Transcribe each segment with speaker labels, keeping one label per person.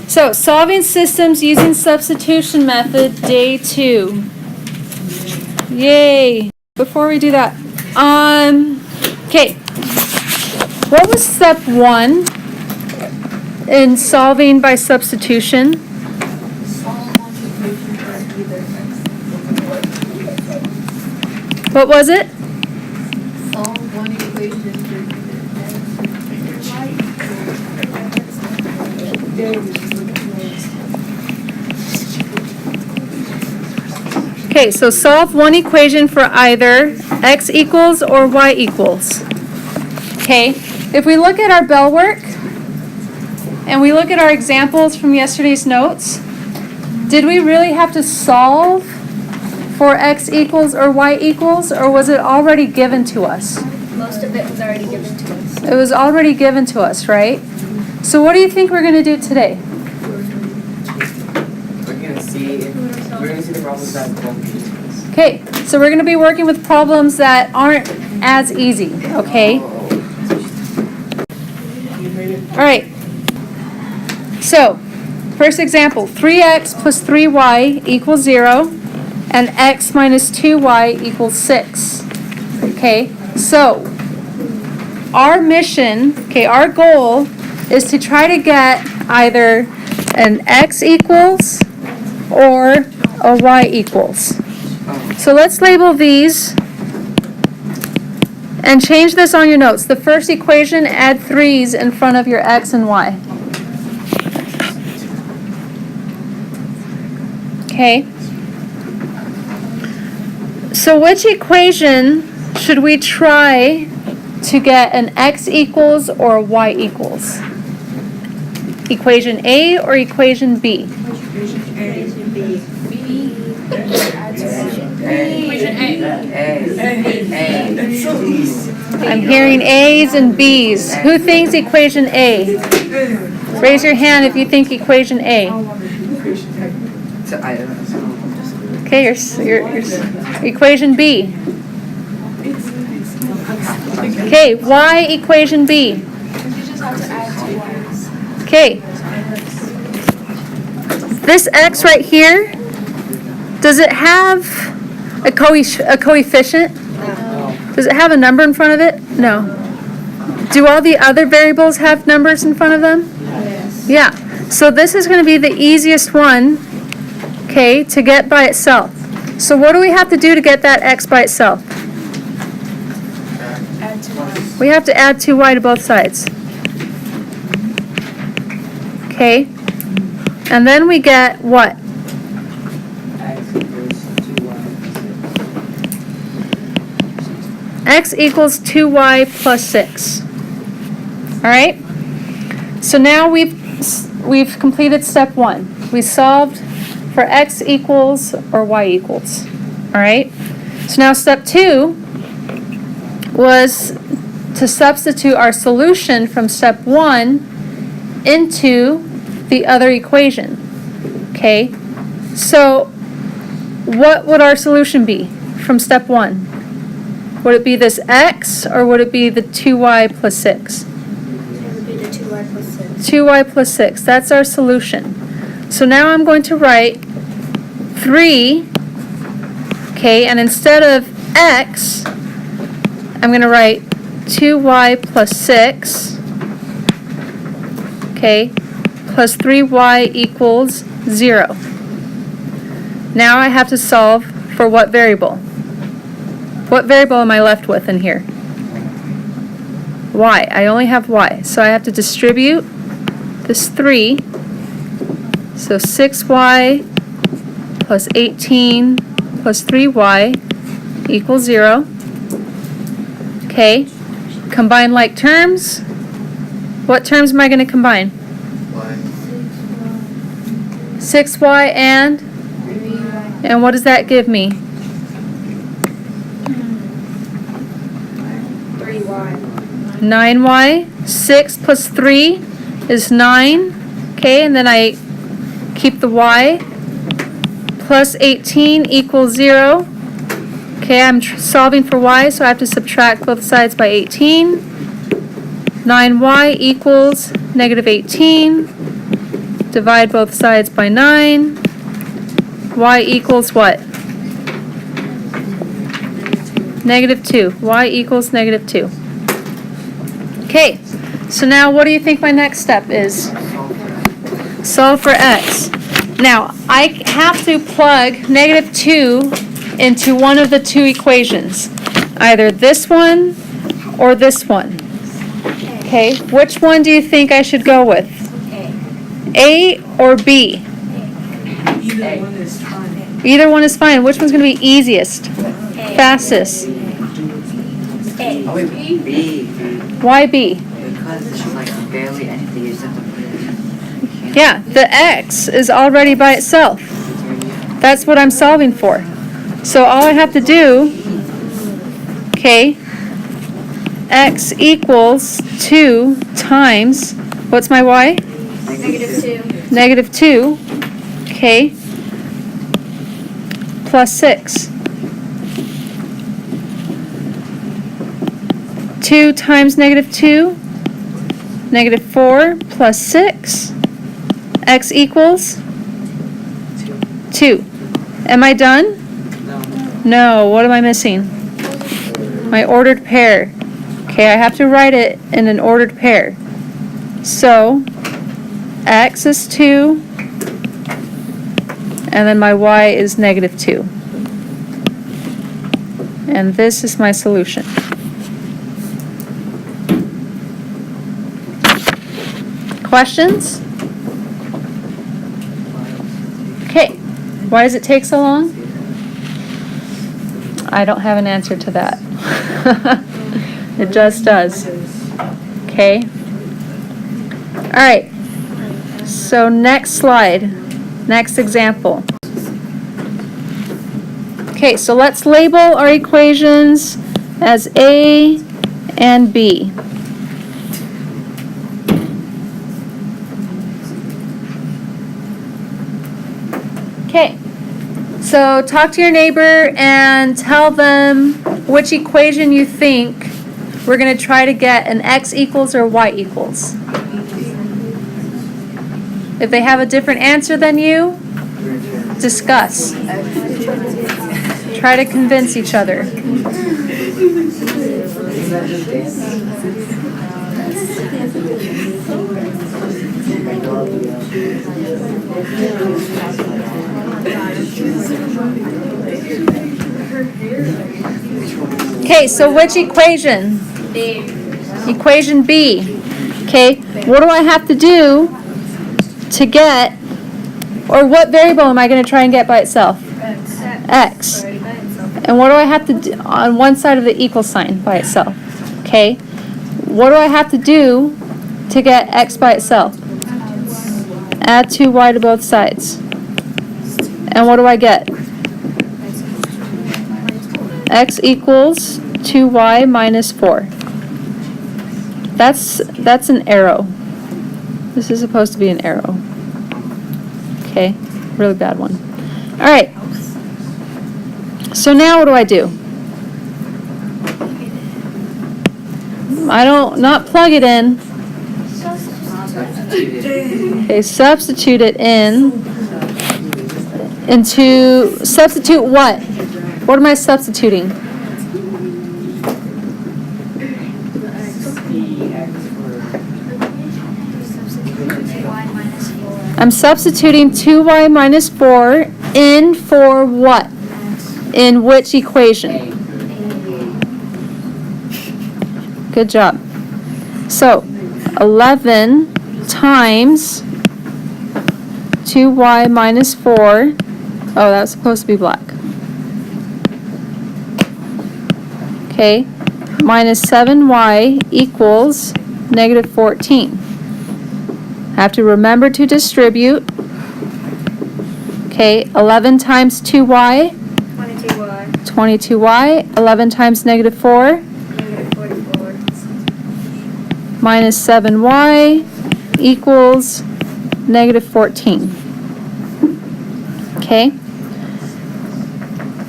Speaker 1: So, solving systems using substitution method, day 2. Yay! Before we do that, okay. What was step 1 in solving by substitution? What was it?
Speaker 2: Solve one equation
Speaker 1: Okay, so solve one equation for either x equals or y equals. Okay, if we look at our bell work and we look at our examples from yesterday's notes, did we really have to solve for x equals or y equals, or was it already given to us?
Speaker 2: Most of it was already given to us.
Speaker 1: It was already given to us, right? So what do you think we're going to do today?
Speaker 3: We're going to see the problems that won't be easy.
Speaker 1: Okay, so we're going to be working with problems that aren't as easy, okay? All right. So, first example, 3x plus 3y equals 0, and x minus 2y equals 6. Okay, so our mission, our goal is to try to get either an x equals or a y equals. So let's label these and change this on your notes. The first equation, add 3's in front of your x and y. Okay. So which equation should we try to get an x equals or a y equals? Equation A or equation B?
Speaker 2: Equation B.
Speaker 1: I'm hearing A's and B's. Who thinks equation A? Raise your hand if you think equation A. Okay, your equation B. Okay, y equation B. Okay. This x right here, does it have a coefficient? Does it have a number in front of it? No. Do all the other variables have numbers in front of them?
Speaker 2: Yes.
Speaker 1: Yeah. So this is going to be the easiest one, okay, to get by itself. So what do we have to do to get that x by itself?
Speaker 2: Add 2y.
Speaker 1: We have to add 2y to both sides. Okay. And then we get what? X equals 2y plus 6. All right? So now we've completed step 1. We solved for x equals or y equals. All right? So now step 2 was to substitute our solution from step 1 into the other equation. Okay? So what would our solution be from step 1? Would it be this x, or would it be the 2y plus 6?
Speaker 2: It would be the 2y plus 6.
Speaker 1: 2y plus 6. That's our solution. So now I'm going to write 3, okay, and instead of x, I'm going to write 2y plus 6, okay, plus 3y equals 0. Now I have to solve for what variable? What variable am I left with in here? Y. I only have y. So I have to distribute this 3. So 6y plus 18 plus 3y equals 0. Okay. Combine like terms. What terms am I going to combine? 6y and what does that give me? 9y. 6 plus 3 is 9. Okay, and then I keep the y. Plus 18 equals 0. Okay, I'm solving for y, so I have to subtract both sides by 18. 9y equals negative 18. Divide both sides by 9. Y equals what? -2. Y equals -2. Okay, so now what do you think my next step is? Solve for x. Now, I have to plug -2 into one of the two equations. Either this one or this one. Okay, which one do you think I should go with? A or B?
Speaker 4: Either one is fine.
Speaker 1: Either one is fine. Which one's going to be easiest? Fastest?
Speaker 3: Oh, wait, B.
Speaker 1: Why B?
Speaker 3: Because it's like barely anything, you just have to put it in.
Speaker 1: Yeah, the x is already by itself. That's what I'm solving for. So all I have to do, okay, x equals 2 times, what's my y? -2. Okay. Plus 6. 2 times -2, -4 plus 6. X equals 2. Am I done? No. What am I missing? My ordered pair. Okay, I have to write it in an ordered pair. So, x is 2, and then my y is -2. And this is my solution. Questions? Okay, why does it take so long? I don't have an answer to that. It just does. Okay. All right. So next slide, next example. Okay, so let's label our equations as A and B. Okay, so talk to your neighbor and tell them which equation you think we're going to try to get an x equals or y equals. If they have a different answer than you, discuss. Try to convince each other. Okay, so which equation?
Speaker 2: B.
Speaker 1: Equation B. Okay, what do I have to do to get, or what variable am I going to try and get by itself? X. And what do I have to do on one side of the equal sign by itself? Okay, what do I have to do to get x by itself? Add 2y to both sides. And what do I get? X equals 2y minus 4. That's an arrow. This is supposed to be an arrow. Okay, really bad one. All right. So now what do I do? Not plug it in. Okay, substitute it substitute what? What am I substituting? I'm substituting 2y minus 4 in for what? In which equation? Good job. So, 11 times 2y minus 4. Oh, that was supposed to be black. Okay. Minus 7y equals -14. Have to remember to distribute. Okay, 11 times 2y.
Speaker 2: 22y.
Speaker 1: 22y. 11 times -4.
Speaker 2: -44.
Speaker 1: Minus 7y equals -14. Okay?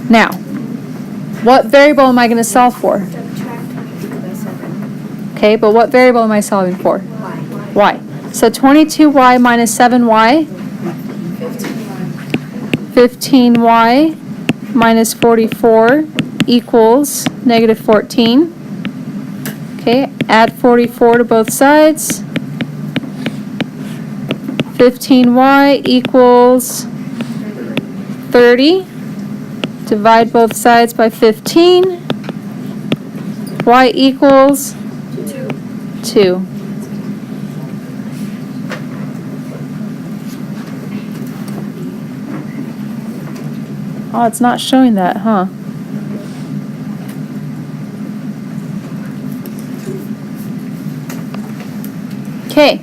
Speaker 1: Now, what variable am I going to solve for?
Speaker 2: Subtract 22 by 7.
Speaker 1: Okay, but what variable am I solving for?
Speaker 2: Y.
Speaker 1: Y. So 22y minus 7y. 15y minus 44 equals negative 14. Okay, add 44 to both sides. 15y equals 30. Divide both sides by 15. Y equals 2. Oh, it's not showing that, huh? Okay.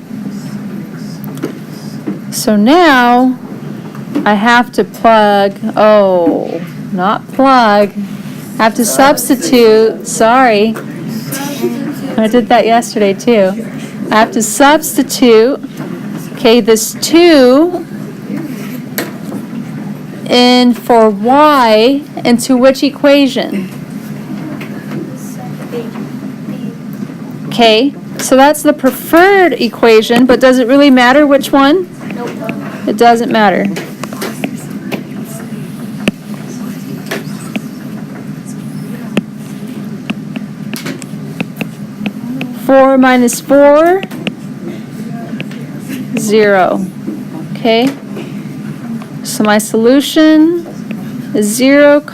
Speaker 1: So now I have to plug, not plug. I have to substitute, sorry. I did that yesterday too. I have to substitute, okay, this 2 in for y into which equation? Okay, so that's the preferred equation, but does it really matter which one?
Speaker 2: Nope.
Speaker 1: It doesn't matter. Four minus 4, 0. Okay. So my solution is 0, 2.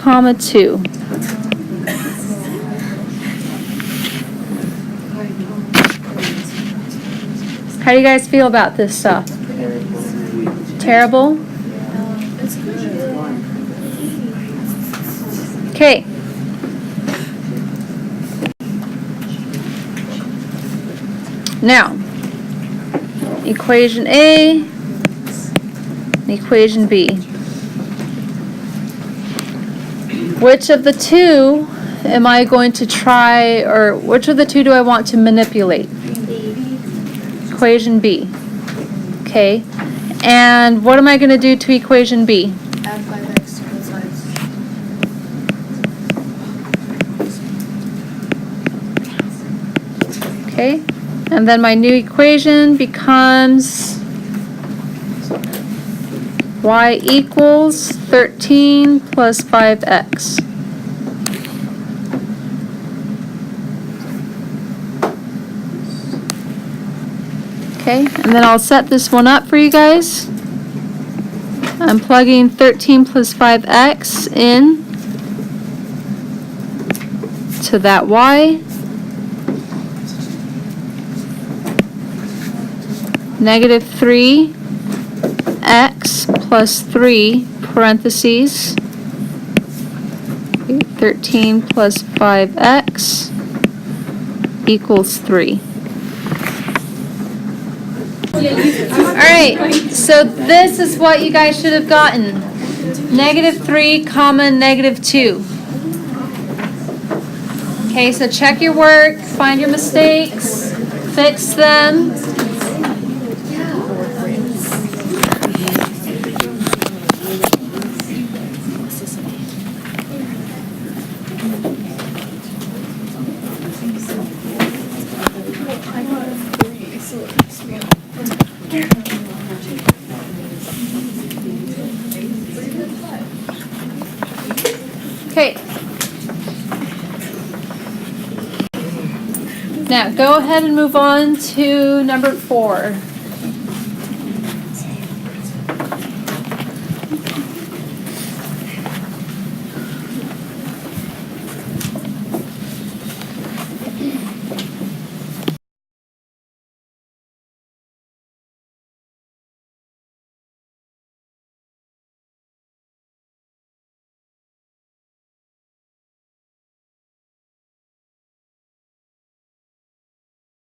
Speaker 1: How do you guys feel about this stuff? Terrible? Okay. Now, equation A and equation B. Which of the two am I going to try, or which of the two do I want to manipulate? Equation B. Okay. And what am I going to do to equation B?
Speaker 2: Add 5x to both sides.
Speaker 1: Okay. And then my new equation becomes y equals 13 plus 5x. Okay, and then I'll set this one up for you guys. I'm plugging 13 plus 5x in to that y. Negative 3x plus 3 parentheses. 13 plus 5x equals 3. Alright, so this is what you guys should have gotten. Negative 3, comma, negative 2. Okay, so check your work, find your mistakes, fix them. Okay. Now go ahead and move on to number 4.